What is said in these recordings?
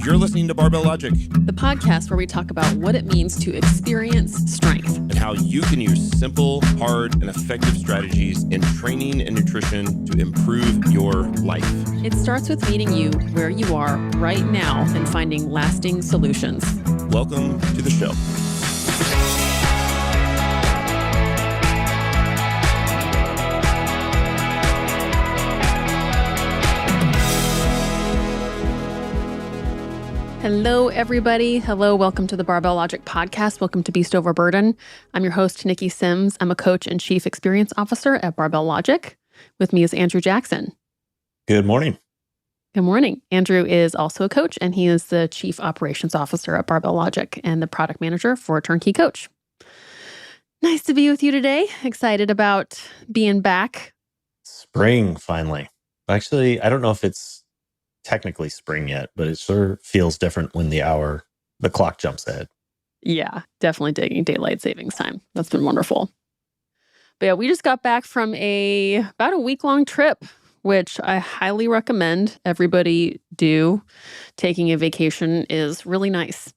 You're listening to Barbell Logic, the podcast where we talk about what it means to experience strength and how you can use simple, hard, and effective strategies in training and nutrition to improve your life. It starts with meeting you where you are right now and finding lasting solutions. Welcome to the show. Hello, everybody. Hello, welcome to the Barbell Logic podcast. Welcome to Beast Over Burden. I'm your host, Nikki Sims. I'm a coach and chief experience officer at Barbell Logic. With me is Andrew Jackson. Good morning. Good morning. Andrew is also a coach, and he is the chief operations officer at Barbell Logic and the product manager for Turnkey Coach. Nice to be with you today. Excited about being back. Spring, finally. Actually, I don't know if it's technically spring yet, but it sure feels different when the clock jumps ahead. Yeah, definitely digging daylight savings time. That's been wonderful. But yeah, we just got back from about a week-long trip, which I highly recommend everybody do. Taking a vacation is really nice.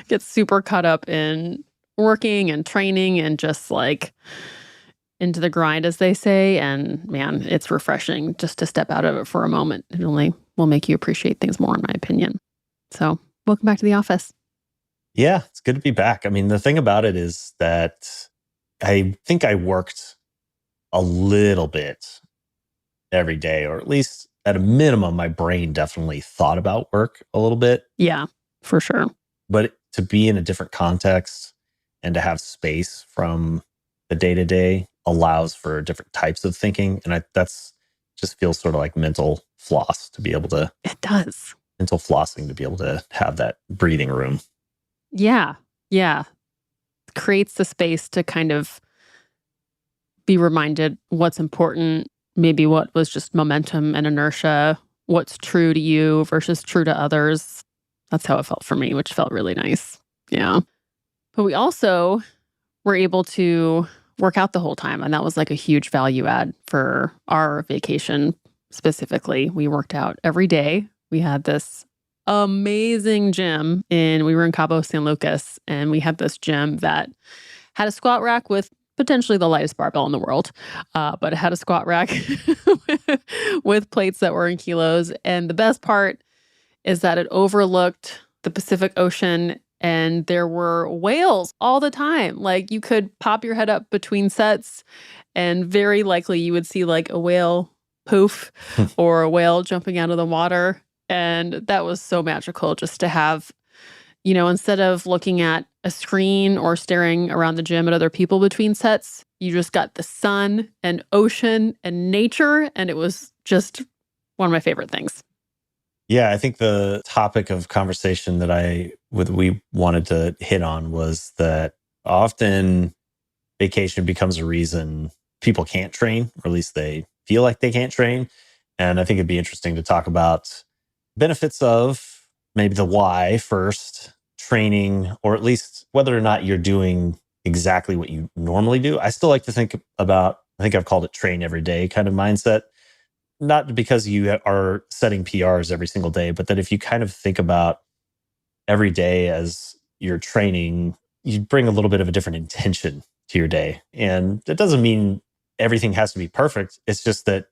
Get super caught up in working and training and just like into the grind, as they say. And man, it's refreshing just to step out of it for a moment. It only will make you appreciate things more, in my opinion. So welcome back to the office. Yeah, it's good to be back. I mean, the thing about it is that I think I worked a little bit every day, or at least at a minimum, my brain definitely thought about work a little bit. Yeah, for sure. But to be in a different context and to have space from the day-to-day allows for different types of thinking. And that's just feels sort of like mental floss to be able to... It does. Mental flossing to be able to have that breathing room. Yeah. Creates the space to kind of be reminded what's important, maybe what was just momentum and inertia, what's true to you versus true to others. That's how it felt for me, which felt really nice. Yeah. But we also were able to work out the whole time. And that was like a huge value add for our vacation specifically. We worked out every day. We had this amazing gym we were in Cabo San Lucas, and we had this gym that had a squat rack with potentially the lightest barbell in the world, but it had a squat rack with plates that were in kilos. And the best part is that it overlooked the Pacific Ocean, and there were whales all the time. Like, you could pop your head up between sets, and very likely you would see like a whale poof or a whale jumping out of the water. And that was so magical just to have, instead of looking at a screen or staring around the gym at other people between sets, you just got the sun and ocean and nature. And it was just one of my favorite things. Yeah, I think the topic of conversation that we wanted to hit on was that often vacation becomes a reason people can't train, or at least they feel like they can't train. And I think it'd be interesting to talk about benefits of maybe the why first, training, or at least whether or not you're doing exactly what you normally do. I still like to think about, I think I've called it train every day kind of mindset. Not because you are setting PRs every single day, but that if you kind of think about every day as you're training, you bring a little bit of a different intention to your day. And that doesn't mean everything has to be perfect. It's just that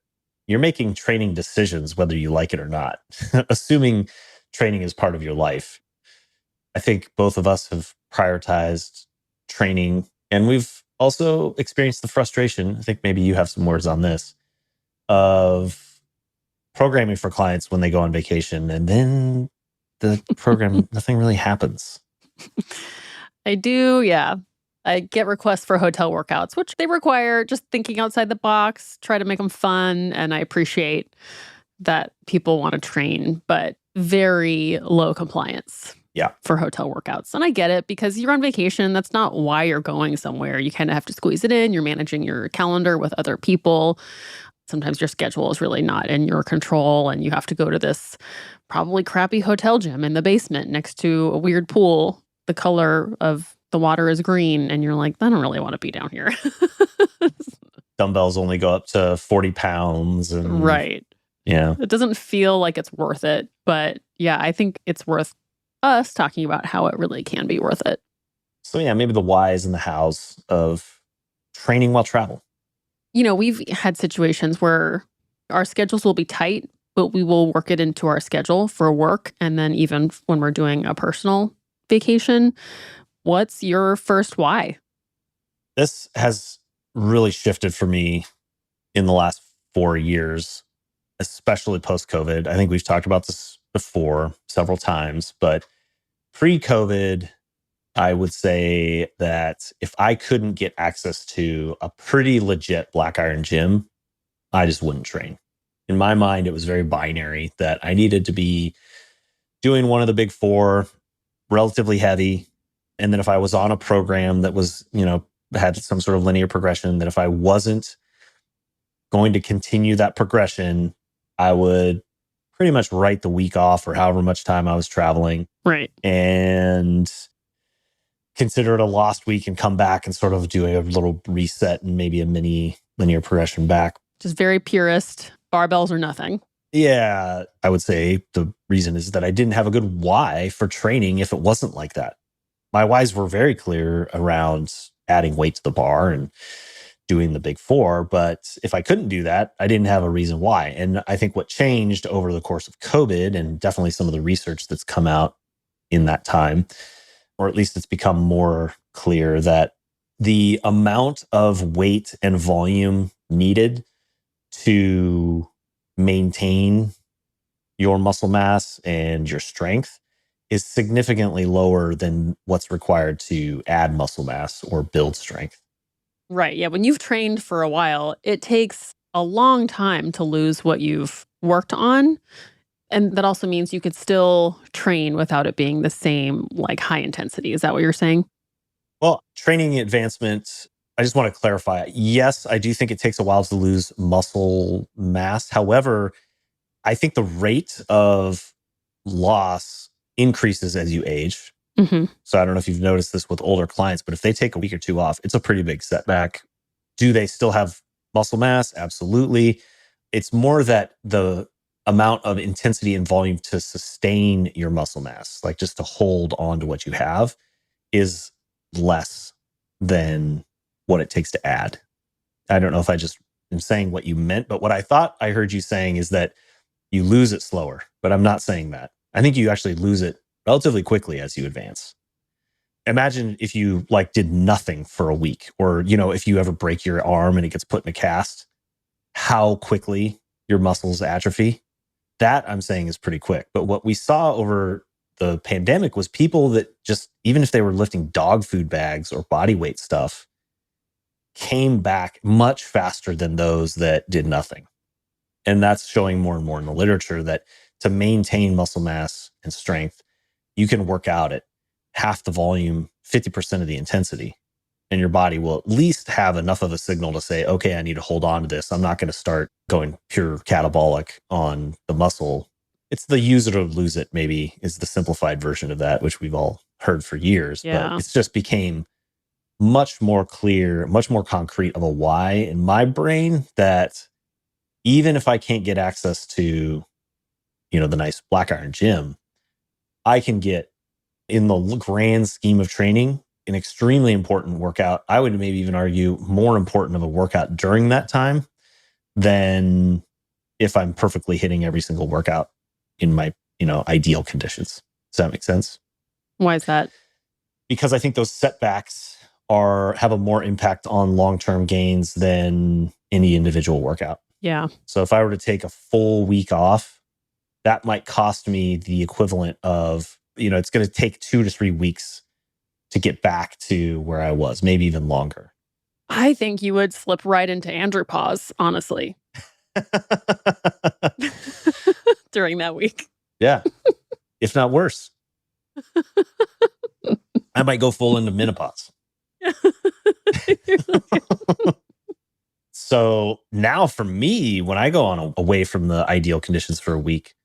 you're making training decisions, whether you like it or not, assuming training is part of your life. I think both of us have prioritized training, and we've also experienced the frustration. I think maybe you have some words on this, of programming for clients when they go on vacation, and then the program, nothing really happens. I do, yeah. I get requests for hotel workouts, which they require just thinking outside the box, try to make them fun. And I appreciate that people want to train, but very low compliance for hotel workouts. And I get it, because you're on vacation. That's not why you're going somewhere. You kind of have to squeeze it in. You're managing your calendar with other people. Sometimes your schedule is really not in your control, and you have to go to this probably crappy hotel gym in the basement next to a weird pool. The color of the water is green, and you're like, I don't really want to be down here. Dumbbells only go up to 40 pounds. And right. Yeah. It doesn't feel like it's worth it. But yeah, I think it's worth us talking about how it really can be worth it. So yeah, maybe the whys and the hows of training while travel. We've had situations where our schedules will be tight, but we will work it into our schedule for work. And then even when we're doing a personal vacation, what's your first why? This has really shifted for me in the last 4 years, especially post COVID. I think we've talked about this before several times, but pre COVID, I would say that if I couldn't get access to a pretty legit Black Iron gym, I just wouldn't train. In my mind, it was very binary that I needed to be doing one of the big four, relatively heavy. And then if I was on a program that was, had some sort of linear progression, that if I wasn't going to continue that progression, I would pretty much write the week off or however much time I was traveling. Right. And consider it a lost week and come back and sort of do a little reset and maybe a mini linear progression back. Just very purist, barbells or nothing. Yeah, I would say the reason is that I didn't have a good why for training if it wasn't like that. My whys were very clear around adding weight to the bar and doing the big four. But if I couldn't do that, I didn't have a reason why. And I think what changed over the course of COVID, and definitely some of the research that's come out in that time, or at least it's become more clear that the amount of weight and volume needed to maintain your muscle mass and your strength is significantly lower than what's required to add muscle mass or build strength. Right. Yeah. When you've trained for a while, it takes a long time to lose what you've worked on. And that also means you could still train without it being the same, like high intensity. Is that what you're saying? Well, training advancement, I just want to clarify. Yes, I do think it takes a while to lose muscle mass. However, I think the rate of loss increases as you age. Mm-hmm. So I don't know if you've noticed this with older clients, but if they take a week or two off, it's a pretty big setback. Do they still have muscle mass? Absolutely. It's more that the amount of intensity and volume to sustain your muscle mass, like just to hold on to what you have, is less than what it takes to add. I don't know if I just am saying what you meant, but what I thought I heard you saying is that you lose it slower, but I'm not saying that. I think you actually lose it relatively quickly as you advance. Imagine if you did nothing for a week, or, if you ever break your arm and it gets put in a cast, how quickly your muscles atrophy. That I'm saying is pretty quick. But what we saw over the pandemic was people that just, even if they were lifting dog food bags or body weight stuff, came back much faster than those that did nothing. And that's showing more and more in the literature that to maintain muscle mass and strength, you can work out at half the volume, 50% of the intensity, and your body will at least have enough of a signal to say, okay, I need to hold on to this. I'm not going to start going pure catabolic on the muscle. It's the use it or lose it, maybe, is the simplified version of that, which we've all heard for years. Yeah. But it's just became much more clear, much more concrete of a why in my brain, that even if I can't get access to, the nice Black Iron gym, I can get, in the grand scheme of training, an extremely important workout. I would maybe even argue more important of a workout during that time than if I'm perfectly hitting every single workout in my, ideal conditions. Does that make sense? Why is that? Because I think those setbacks have a more impact on long-term gains than any individual workout. Yeah. So if I were to take a full week off, that might cost me the equivalent of, it's going to take 2 to 3 weeks to get back to where I was, maybe even longer. I think you would slip right into andropause, honestly, during that week. Yeah. If not worse. I might go full into menopause. So now for me, when I go on away from the ideal conditions for a week,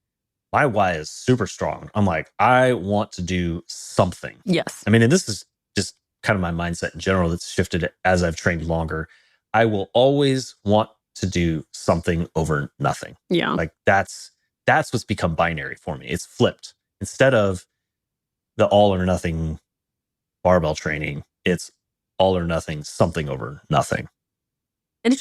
my why is super strong. I'm like, I want to do something. Yes. I mean, and this is just kind of my mindset in general that's shifted as I've trained longer. I will always want to do something over nothing. Yeah. Like that's what's become binary for me. It's flipped. Instead of the all or nothing barbell training, it's all or nothing, something over nothing. And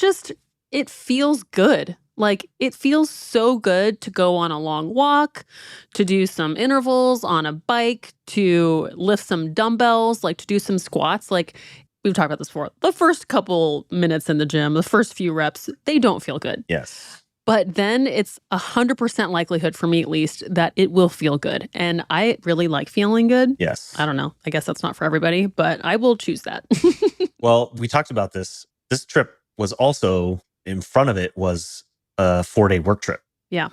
it feels good. Like it feels so good to go on a long walk, to do some intervals on a bike, to lift some dumbbells, like to do some squats. Like we've talked about this before. The first couple minutes in the gym, the first few reps, they don't feel good. Yes. But then it's 100% likelihood for me, at least, that it will feel good. And I really like feeling good. Yes. I don't know. I guess that's not for everybody, but I will choose that. Well, we talked about this. This trip was also, in front of it was a 4-day work trip. Yeah.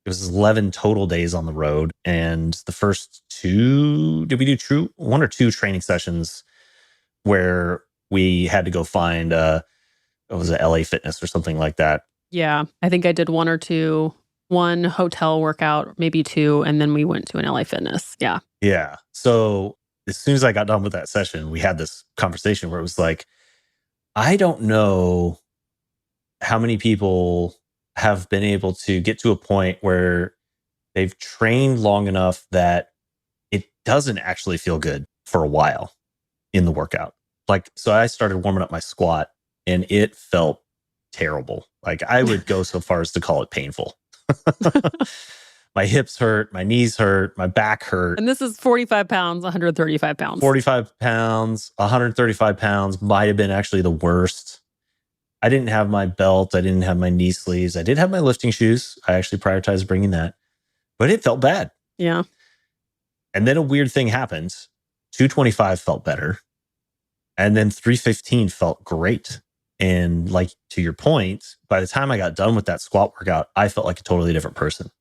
It was 11 total days on the road. And the first did we do one or two training sessions where we had to go find, what was it, LA Fitness or something like that. Yeah. I think I did one or two, one hotel workout, maybe two, and then we went to an LA Fitness. Yeah. Yeah. So as soon as I got done with that session, we had this conversation where it was like, I don't know how many people have been able to get to a point where they've trained long enough that it doesn't actually feel good for a while in the workout. Like, so I started warming up my squat and it felt terrible. Like I would go so far as to call it painful. My hips hurt, my knees hurt, my back hurt. And this is 45 pounds, 135 pounds. 45 pounds, 135 pounds might have been actually the worst. I didn't have my belt. I didn't have my knee sleeves. I did have my lifting shoes. I actually prioritized bringing that, but it felt bad. Yeah. And then a weird thing happened. 225 felt better. And then 315 felt great. And like to your point, by the time I got done with that squat workout, I felt like a totally different person.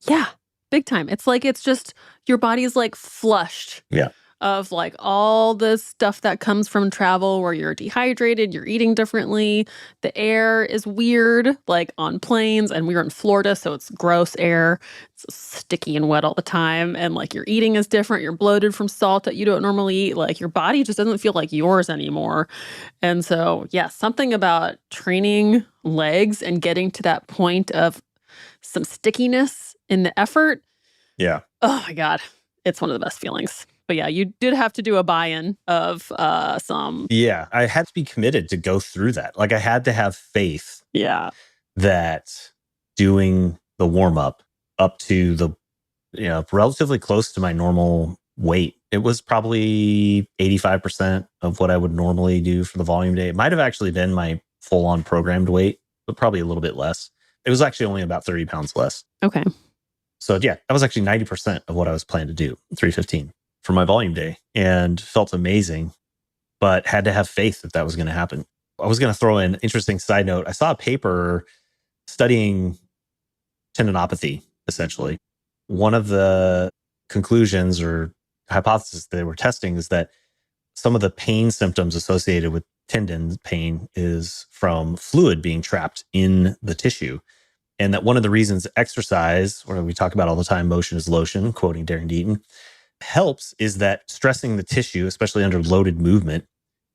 Yeah. Big time. It's like, it's just, your body is like flushed. Yeah. Of like all the stuff that comes from travel where you're dehydrated, you're eating differently. The air is weird, like on planes. And we were in Florida, so it's gross air. It's sticky and wet all the time. And like your eating is different. You're bloated from salt that you don't normally eat. Like your body just doesn't feel like yours anymore. And so, yeah, something about training legs and getting to that point of some stickiness in the effort. Yeah. Oh my God. It's one of the best feelings. But yeah, you did have to do a buy-in of some. Yeah. I had to be committed to go through that. Like I had to have faith that doing the warm-up up to the, relatively close to my normal weight. It was probably 85% of what I would normally do for the volume day. It might have actually been my full-on programmed weight, but probably a little bit less. It was actually only about 30 pounds less. Okay. So yeah, that was actually 90% of what I was planning to do, 315 for my volume day, and felt amazing, but had to have faith that was going to happen. I was going to throw in an interesting side note. I saw a paper studying tendinopathy, essentially. One of the conclusions or hypotheses they were testing is that some of the pain symptoms associated with tendon pain is from fluid being trapped in the tissue. And that one of the reasons exercise, or we talk about all the time, motion is lotion, quoting Darren Deaton, helps is that stressing the tissue, especially under loaded movement,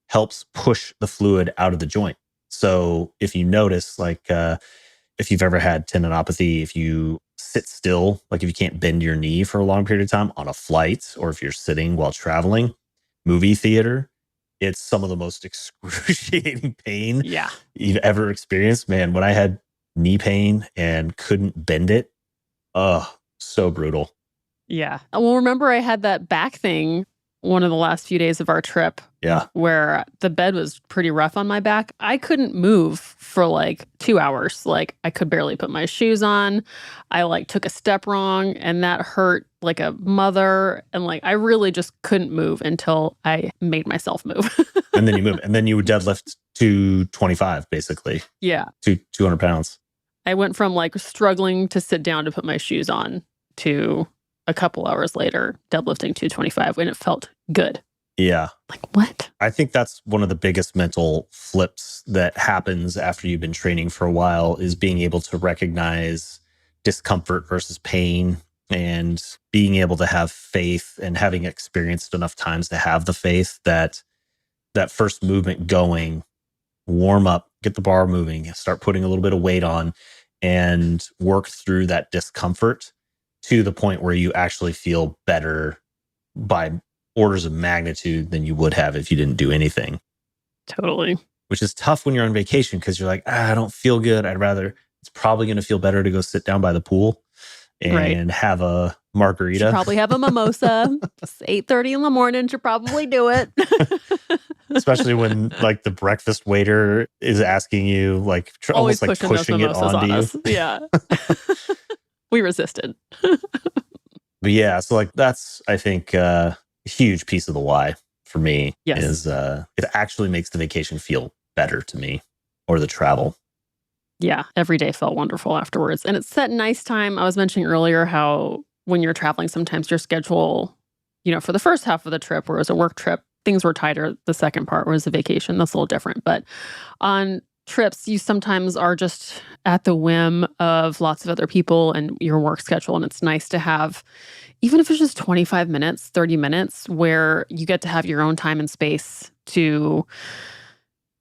helps push the fluid out of the joint. So if you notice, like if you've ever had tendinopathy, if you sit still, like if you can't bend your knee for a long period of time on a flight, or if you're sitting while traveling, movie theater, it's some of the most excruciating pain you've ever experienced. Man, when I had knee pain and couldn't bend it, so brutal. Yeah. Well, remember I had that back thing one of the last few days of our trip. Yeah. Where the bed was pretty rough on my back. I couldn't move for like 2 hours. Like I could barely put my shoes on. I like took a step wrong and that hurt like a mother. And like I really just couldn't move until I made myself move. And then you move. And then you would deadlift 225 basically. Yeah. 200 pounds. I went from like struggling to sit down to put my shoes on to a couple hours later deadlifting 225 when it felt good. Yeah. Like what? I think that's one of the biggest mental flips that happens after you've been training for a while, is being able to recognize discomfort versus pain, and being able to have faith, and having experienced enough times to have the faith that that first movement going warm up, get the bar moving, start putting a little bit of weight on, and work through that discomfort to the point where you actually feel better by orders of magnitude than you would have if you didn't do anything. Totally. Which is tough when you're on vacation because you're like, I don't feel good. It's probably going to feel better to go sit down by the pool and have a margarita. Should probably have a mimosa. It's 8:30 in the morning. Should probably do it. Especially when like the breakfast waiter is asking you, like almost like pushing it onto you. Us. Yeah. We resisted. But yeah, so like that's, I think, a huge piece of the why for me is it actually makes the vacation feel better to me, or the travel. Yeah, every day felt wonderful afterwards. And it's that nice time. I was mentioning earlier how when you're traveling, sometimes your schedule, for the first half of the trip, where it was a work trip, things were tighter. The second part was a vacation. That's a little different. But on trips, you sometimes are just at the whim of lots of other people and your work schedule. And it's nice to have, even if it's just 25 minutes, 30 minutes, where you get to have your own time and space to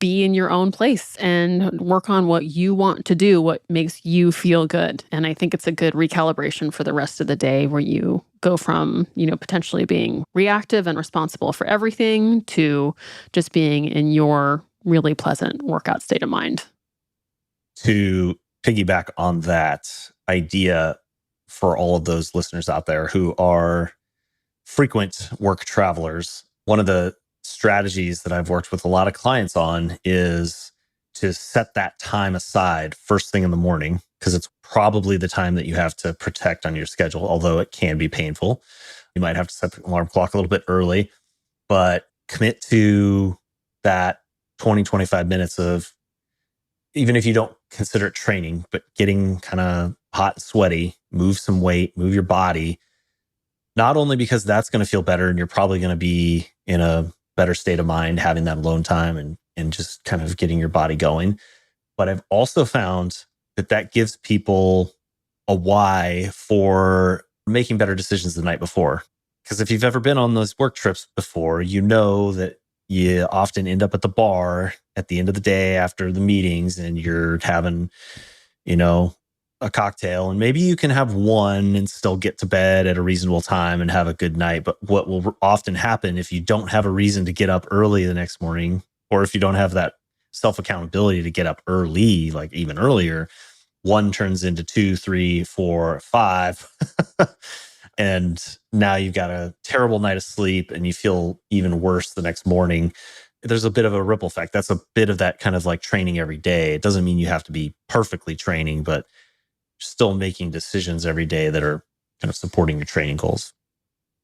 be in your own place and work on what you want to do, what makes you feel good. And I think it's a good recalibration for the rest of the day, where you go from, potentially being reactive and responsible for everything to just being in your really pleasant workout state of mind. To piggyback on that idea, for all of those listeners out there who are frequent work travelers, one of the strategies that I've worked with a lot of clients on is to set that time aside first thing in the morning, because it's probably the time that you have to protect on your schedule, although it can be painful. You might have to set the alarm clock a little bit early, but commit to that 20, 25 minutes of, even if you don't consider it training, but getting kind of hot and sweaty, move some weight, move your body, not only because that's going to feel better and you're probably going to be in a better state of mind having that alone time and just kind of getting your body going. But I've also found that gives people a why for making better decisions the night before. Because if you've ever been on those work trips before, you know that you often end up at the bar at the end of the day after the meetings, and you're having, a cocktail, and maybe you can have one and still get to bed at a reasonable time and have a good night. But what will often happen if you don't have a reason to get up early the next morning, or if you don't have that self-accountability to get up early, like even earlier, one turns into 2, 3, 4, 5. And now you've got a terrible night of sleep and you feel even worse the next morning. There's a bit of a ripple effect. That's a bit of that kind of like training every day. It doesn't mean you have to be perfectly training, but still making decisions every day that are kind of supporting your training goals.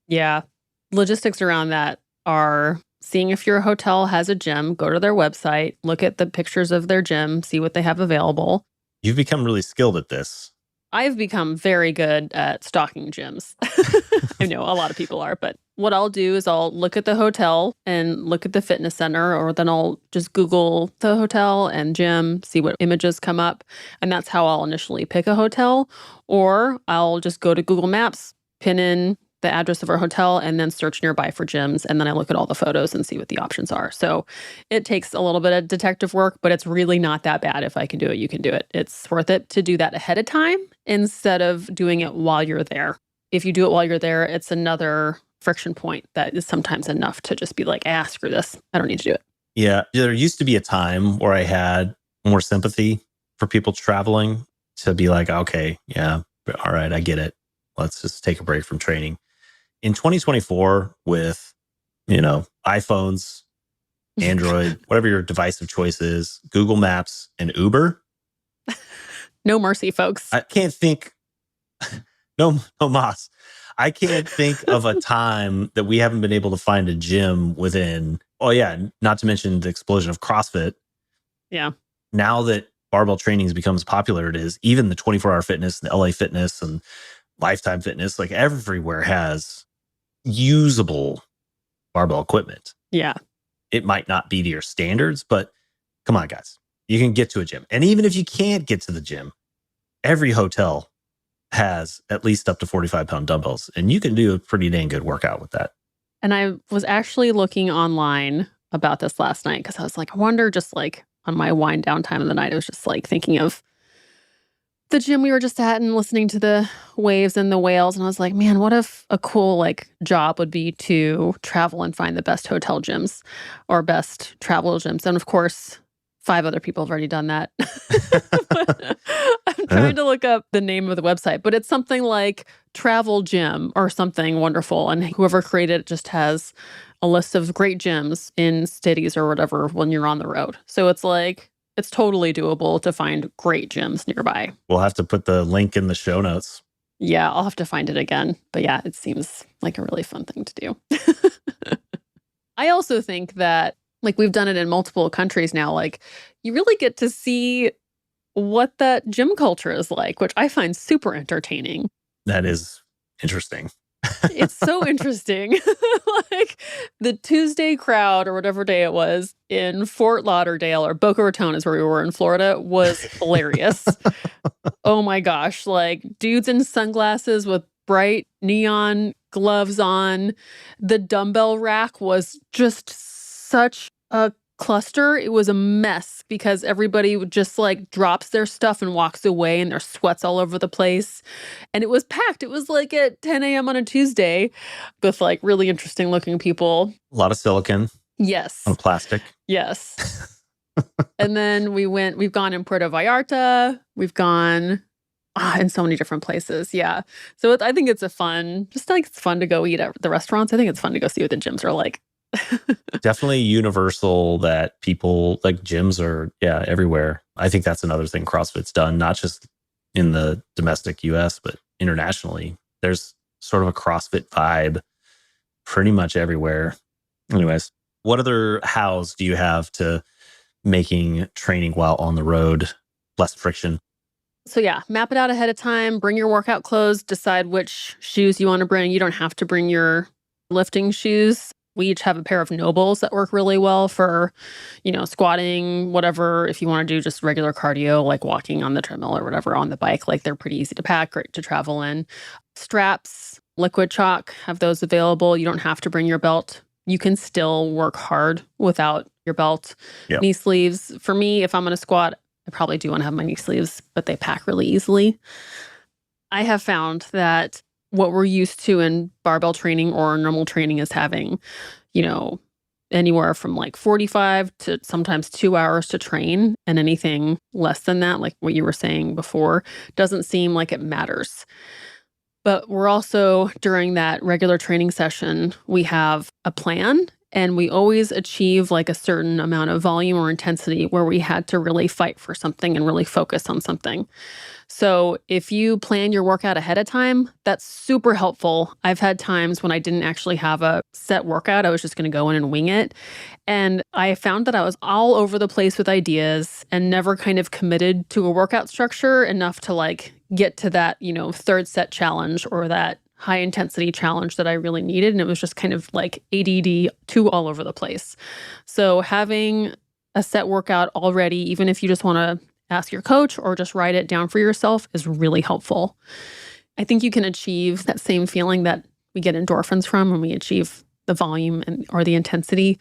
Yeah. Logistics around that are seeing if your hotel has a gym, go to their website, look at the pictures of their gym, see what they have available. You've become really skilled at this. I've become very good at stalking gyms. I know a lot of people are, but what I'll do is I'll look at the hotel and look at the fitness center, or then I'll just Google the hotel and gym, see what images come up. And that's how I'll initially pick a hotel. Or I'll just go to Google Maps, pin in the address of our hotel, and then search nearby for gyms. And then I look at all the photos and see what the options are. So it takes a little bit of detective work, but it's really not that bad. If I can do it, you can do it. It's worth it to do that ahead of time instead of doing it while you're there. If you do it while you're there, it's another friction point that is sometimes enough to just be like, screw this. I don't need to do it. Yeah. There used to be a time where I had more sympathy for people traveling, to be like, okay, yeah, all right, I get it. Let's just take a break from training. In 2024, with, iPhones, Android, whatever your device of choice is, Google Maps and Uber. No mercy, folks. I can't think, no mas. I can't think of a time that we haven't been able to find a gym within. Oh yeah, not to mention the explosion of CrossFit. Yeah. Now that barbell training has become as popular it is, even the 24-hour fitness and the LA Fitness and Lifetime Fitness, like everywhere has usable barbell equipment. Yeah. It might not be to your standards, but come on, guys. You can get to a gym. And even if you can't get to the gym, every hotel has at least up to 45-pound dumbbells, and you can do a pretty dang good workout with that. And I was actually looking online about this last night because I was like, I wonder just like on my wind down time of the night, I was just like thinking of the gym we were just at and listening to the waves and the whales. And I was like, man, what if a cool like job would be to travel and find the best hotel gyms or best travel gyms? And of course, 5 other people have already done that. I'm trying to look up the name of the website, but it's something like Travel Gym or something wonderful. And whoever created it just has a list of great gyms in cities or whatever when you're on the road. So it's like, it's totally doable to find great gyms nearby. We'll have to put the link in the show notes. Yeah, I'll have to find it again. But yeah, it seems like a really fun thing to do. I also think that, like, we've done it in multiple countries now, like, you really get to see what that gym culture is like, which I find super entertaining. That is interesting. It's so interesting. Like the Tuesday crowd or whatever day it was in Fort Lauderdale or Boca Raton is where we were in Florida was hilarious. Oh my gosh. Like dudes in sunglasses with bright neon gloves on. The dumbbell rack was just such a cluster. It was a mess because everybody would just like drops their stuff and walks away and there's sweats all over the place. And it was packed. It was like at 10 a.m. on a Tuesday with like really interesting looking people. A lot of silicon Yes. on plastic. Yes. And then we've gone in Puerto Vallarta. We've gone in so many different places. Yeah. So I think it's it's fun to go eat at the restaurants. I think it's fun to go see what the gyms are like. Definitely universal that people like gyms are everywhere. I think that's another thing CrossFit's done, not just in the domestic US, but internationally. There's sort of a CrossFit vibe pretty much everywhere. Anyways, what other hows do you have to making training while on the road less friction? So yeah, map it out ahead of time, bring your workout clothes, decide which shoes you want to bring. You don't have to bring your lifting shoes. We each have a pair of Nobles that work really well for, squatting, whatever. If you want to do just regular cardio, like walking on the treadmill or whatever on the bike, like they're pretty easy to pack, great to travel in. Straps, liquid chalk, have those available. You don't have to bring your belt. You can still work hard without your belt. Yep. Knee sleeves. For me, if I'm going to squat, I probably do want to have my knee sleeves, but they pack really easily. I have found that what we're used to in barbell training or normal training is having, anywhere from like 45 to sometimes 2 hours to train. And anything less than that, like what you were saying before, doesn't seem like it matters. But we're also, during that regular training session, we have a plan and we always achieve like a certain amount of volume or intensity where we had to really fight for something and really focus on something. So if you plan your workout ahead of time, that's super helpful. I've had times when I didn't actually have a set workout. I was just going to go in and wing it. And I found that I was all over the place with ideas and never kind of committed to a workout structure enough to like get to that, third set challenge or that high intensity challenge that I really needed. And it was just kind of like ADD too all over the place. So having a set workout already, even if you just want to ask your coach or just write it down for yourself, is really helpful. I think you can achieve that same feeling that we get endorphins from when we achieve the volume or the intensity.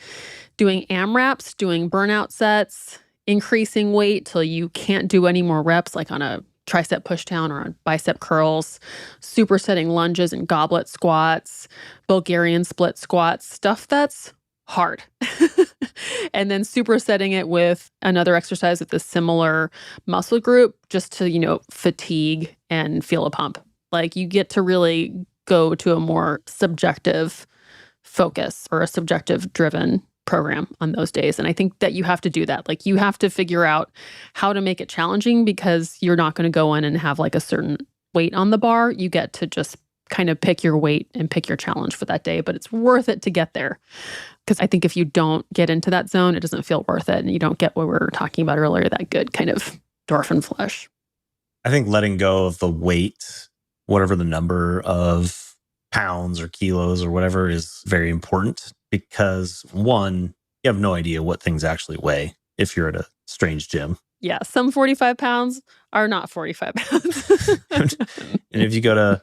Doing AMRAPs, doing burnout sets, increasing weight till you can't do any more reps, like on a tricep pushdown or on bicep curls, supersetting lunges and goblet squats, Bulgarian split squats, stuff that's hard. And then supersetting it with another exercise with a similar muscle group just to, fatigue and feel a pump. Like you get to really go to a more subjective focus or a subjective driven program on those days. And I think that you have to do that. Like you have to figure out how to make it challenging because you're not going to go in and have like a certain weight on the bar. You get to just kind of pick your weight and pick your challenge for that day, but it's worth it to get there. Because I think if you don't get into that zone, it doesn't feel worth it. And you don't get what we were talking about earlier, that good kind of endorphin flush. I think letting go of the weight, whatever the number of pounds or kilos or whatever, is very important because one, you have no idea what things actually weigh if you're at a strange gym. Yeah, some 45 pounds are not 45 pounds. And if you go to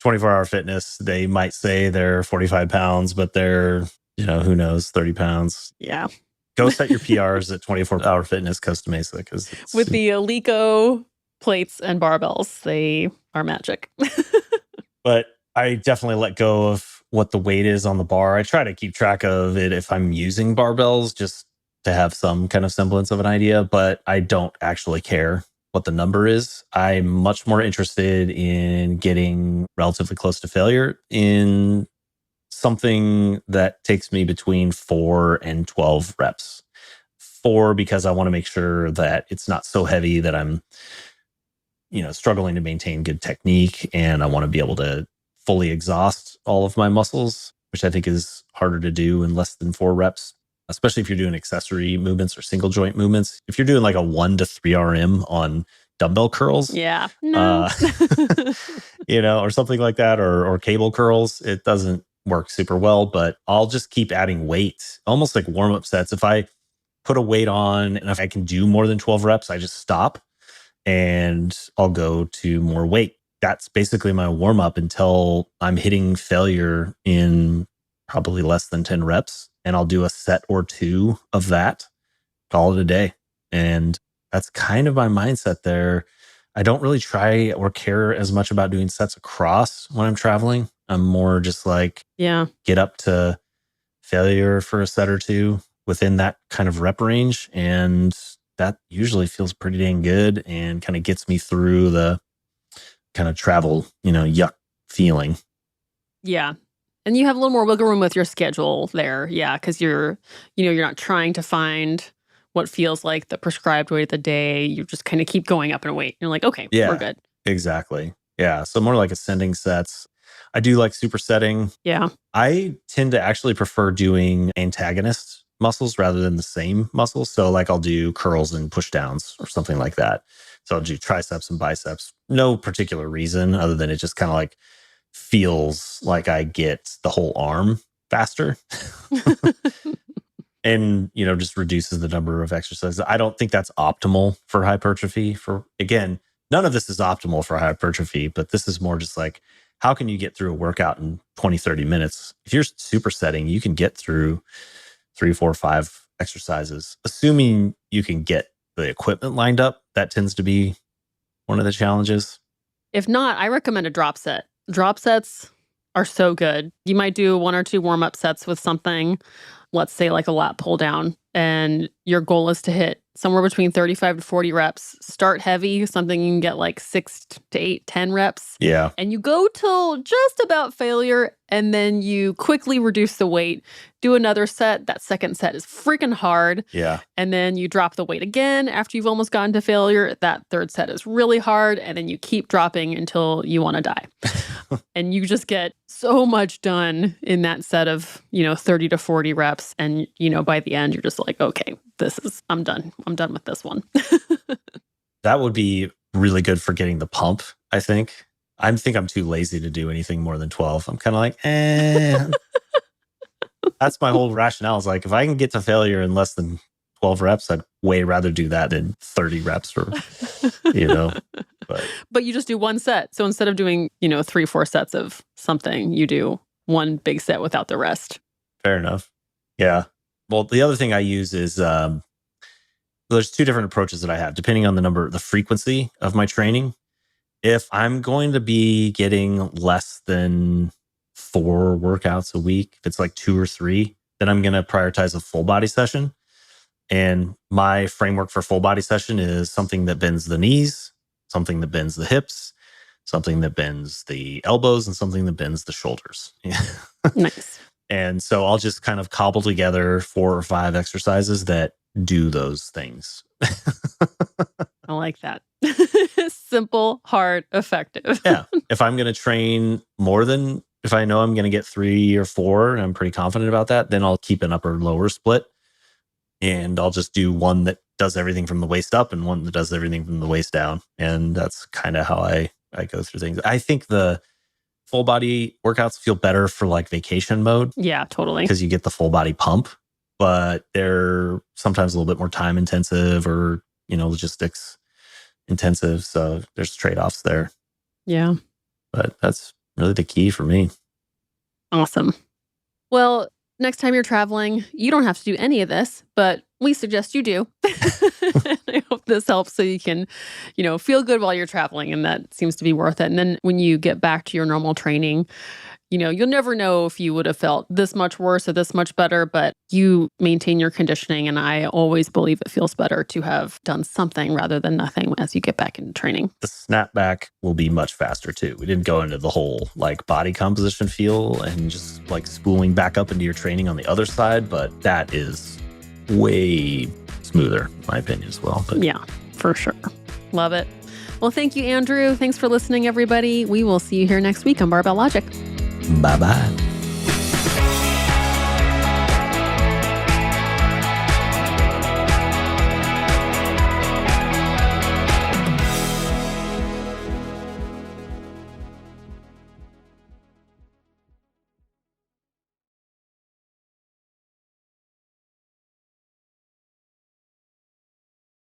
24-hour fitness, they might say they're 45 pounds, but they're, who knows, 30 pounds. Yeah. Go set your PRs at 24 Hour Fitness Costa Mesa because With the Eleiko plates and barbells, they are magic. But I definitely let go of what the weight is on the bar. I try to keep track of it if I'm using barbells just to have some kind of semblance of an idea, but I don't actually care what the number is. I'm much more interested in getting relatively close to failure in something that takes me between 4 and 12 reps. 4 because I want to make sure that it's not so heavy that I'm struggling to maintain good technique, and I want to be able to fully exhaust all of my muscles, which I think is harder to do in less than 4 reps, especially if you're doing accessory movements or single joint movements. If you're doing like a 1 to 3 RM on dumbbell curls, yeah, no. or something like that, or cable curls, it doesn't work super well. But I'll just keep adding weight, almost like warm-up sets. If I put a weight on and if I can do more than 12 reps, I just stop and I'll go to more weight. That's basically my warm up until I'm hitting failure in probably less than 10 reps. And I'll do a set or 2 of that, call it a day. And that's kind of my mindset there. I don't really try or care as much about doing sets across when I'm traveling. I'm more just like, get up to failure for a set or 2 within that kind of rep range. And that usually feels pretty dang good and kind of gets me through the kind of travel, yuck feeling. Yeah. And you have a little more wiggle room with your schedule there. Yeah. Because you're not trying to find what feels like the prescribed weight of the day. You just kind of keep going up in weight. You're like, okay, we're good. Exactly. Yeah. So more like ascending sets. I do like supersetting. Yeah. I tend to actually prefer doing antagonist muscles rather than the same muscles. So like I'll do curls and push downs or something like that. So I'll do triceps and biceps. No particular reason other than it just kind of like feels like I get the whole arm faster. And, just reduces the number of exercises. I don't think that's optimal for hypertrophy. Again, none of this is optimal for hypertrophy, but this is more just like, how can you get through a workout in 20, 30 minutes? If you're supersetting, you can get through 3, 4, 5 exercises, assuming you can get the equipment lined up. That tends to be one of the challenges. If not, I recommend a drop set. Drop sets are so good. You might do 1 or 2 warm-up sets with something, let's say like a lat pull down, and your goal is to hit somewhere between 35 to 40 reps. Start heavy, something you can get like 6 to 8, 10 reps. Yeah. And you go till just about failure, and then you quickly reduce the weight. Do another set. That second set is freaking hard. Yeah. And then you drop the weight again after you've almost gotten to failure. That third set is really hard. And then you keep dropping until you want to die. And you just get so much done in that set of, 30 to 40 reps. And, by the end, you're just like, okay, I'm done. I'm done with this one. That would be really good for getting the pump, I think. I think I'm too lazy to do anything more than 12. I'm kind of like, That's my whole rationale is like, if I can get to failure in less than 12 reps, I'd way rather do that than 30 reps or, But you just do 1 set. So instead of doing, 3, 4 sets of something, you do 1 big set without the rest. Fair enough. Yeah. Well, the other thing I use is there's 2 different approaches that I have, depending on the frequency of my training. If I'm going to be getting less than 4 workouts a week, if it's like 2 or 3, then I'm going to prioritize a full body session. And my framework for full body session is something that bends the knees, something that bends the hips, something that bends the elbows, and something that bends the shoulders. Nice. And so I'll just kind of cobble together 4 or 5 exercises that do those things. I like that. Simple, hard, effective. Yeah. If I'm going to train more than, if I know I'm going to get 3 or 4, and I'm pretty confident about that, then I'll keep an upper lower split. And I'll just do one that does everything from the waist up and one that does everything from the waist down. And that's kind of how I go through things. I think the full body workouts feel better for like vacation mode. Yeah, totally. Because you get the full body pump, but they're sometimes a little bit more time intensive or, logistics intensive. So there's trade-offs there. Yeah. But that's really the key for me. Awesome. Well, next time you're traveling, you don't have to do any of this, but we suggest you do. I hope this helps so you can, feel good while you're traveling, and that seems to be worth it. And then when you get back to your normal training, you'll never know if you would have felt this much worse or this much better, but you maintain your conditioning. And I always believe it feels better to have done something rather than nothing as you get back into training. The snapback will be much faster too. We didn't go into the whole body composition feel and just spooling back up into your training on the other side, but that is way smoother, in my opinion, as well. But yeah, for sure. Love it. Well, thank you, Andrew. Thanks for listening, everybody. We will see you here next week on Barbell Logic. Bye-bye.